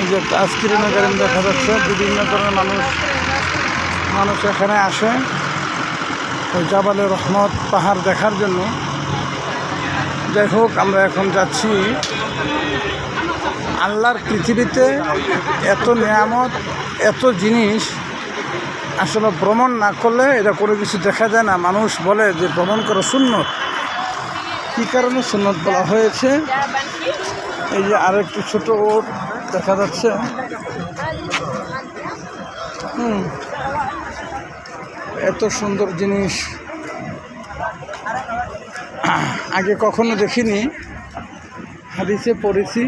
এই যে একটা আইসক্রিমের গাড়ি দেখা যাচ্ছে, বিভিন্ন ধরনের মানুষ এখানে আসে ওই জাবালে রহমত পাহাড় দেখার জন্য। যাই হোক, আমরা এখন যাচ্ছি আল্লাহর পৃথিবীতে এত নিয়ামত, এত জিনিস, আসলে ভ্রমণ না করলে এটা কোনো কিছু দেখা যায় না। মানুষ বলে যে ভ্রমণ করা সুন্নত। কী কারণে সুন্নত বলা হয়েছে? এই যে আরেকটি ছোট ওট দেখা যাচ্ছে, এত সুন্দর জিনিস আগে কখনো দেখিনি। হাদিসে পড়েছি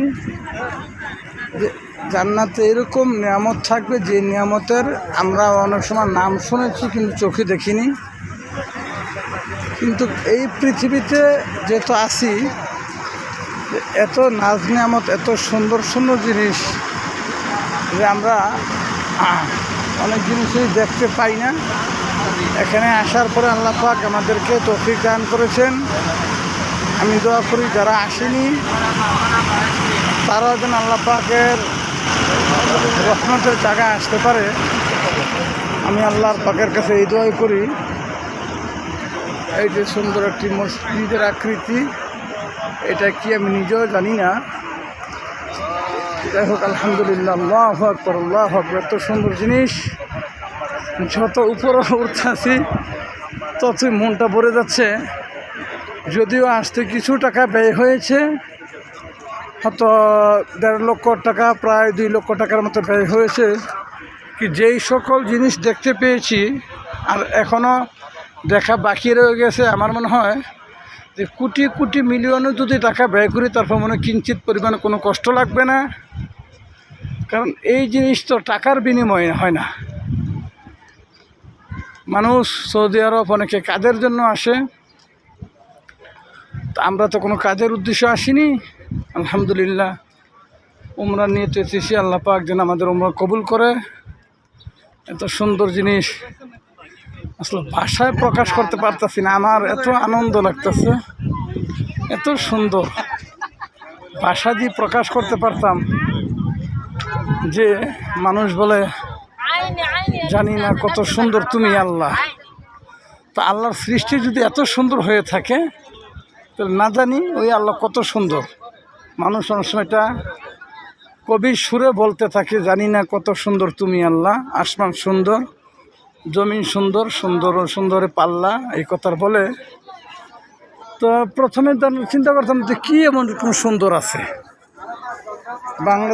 যে জান্নাতে এরকম নিয়ামত থাকবে যে নিয়ামতের আমরা অনেক সময় নাম শুনেছি কিন্তু চোখে দেখিনি। কিন্তু এই পৃথিবীতে যেহেতু আছি, এত নাজ নিয়ামত, এত সুন্দর সুন্দর জিনিস যে আমরা অনেক জিনিসই দেখতে পাই না। এখানে আসার পরে আল্লাহ পাক আমাদেরকে তৌফিক দান করেছেন। আমি দোয়া করি যারা আসেনি তারাও যেন আল্লাহ পাকের রহমতের জায়গায় আসতে পারে। আমি আল্লাহর পাকের কাছে এই দোয়াই করি। এই যে সুন্দর একটি মসজিদের আকৃতি, এটা কি আমি নিজেও জানি না। যাই হোক, আলহামদুলিল্লাহ, আল্লাহু আকবার, আল্লাহু আকবার। এত সুন্দর জিনিস, যত উপরে উঠতেছি ততই মনটা ভরে যাচ্ছে। যদিও আসতে কিছু টাকা ব্যয় হয়েছে, হয়তো 1.5 লক্ষ টাকা, প্রায় 2 লক্ষ টাকার মতো ব্যয় হয়েছে। কি যেই সকল জিনিস দেখতে পেয়েছি আর এখনও দেখা বাকি রয়ে গেছে, আমার মনে হয় যে কোটি কোটি মিলিয়নও যদি টাকা ব্যয় করি তারপর মনে কিঞ্চিত পরিমাণে কোনো কষ্ট লাগবে না। কারণ এই জিনিস তো টাকার বিনিময়ে হয় না। মানুষ সৌদি আরব অনেকে কাজের জন্য আসে, তা আমরা তো কোনো কাজের উদ্দেশ্যে আসিনি। আলহামদুলিল্লাহ, উমরা নিয়ে তো এসেছি। আল্লাহ পাক যেন আমাদের উমরা কবুল করে। এত সুন্দর জিনিস আসলে ভাষায় প্রকাশ করতে পারতেছি না। আমার এত আনন্দ লাগতেছে, এত সুন্দর, ভাষা দিয়ে প্রকাশ করতে পারতাম যে মানুষ বলে জানি না কত সুন্দর তুমি আল্লাহ। তা আল্লাহর সৃষ্টি যদি এত সুন্দর হয়ে থাকে তাহলে না জানি ওই আল্লাহ কত সুন্দর। মানুষ অনেক সময় এটা কবির সুরে বলতে থাকে, জানি না কত সুন্দর তুমি আল্লাহ। আসমান সুন্দর, জমিন সুন্দর, সুন্দর সুন্দরে পাল্লা, এই কথার বলে। তো প্রথমে চিন্তা করতাম যে কী এমন সুন্দর আছে বাংলা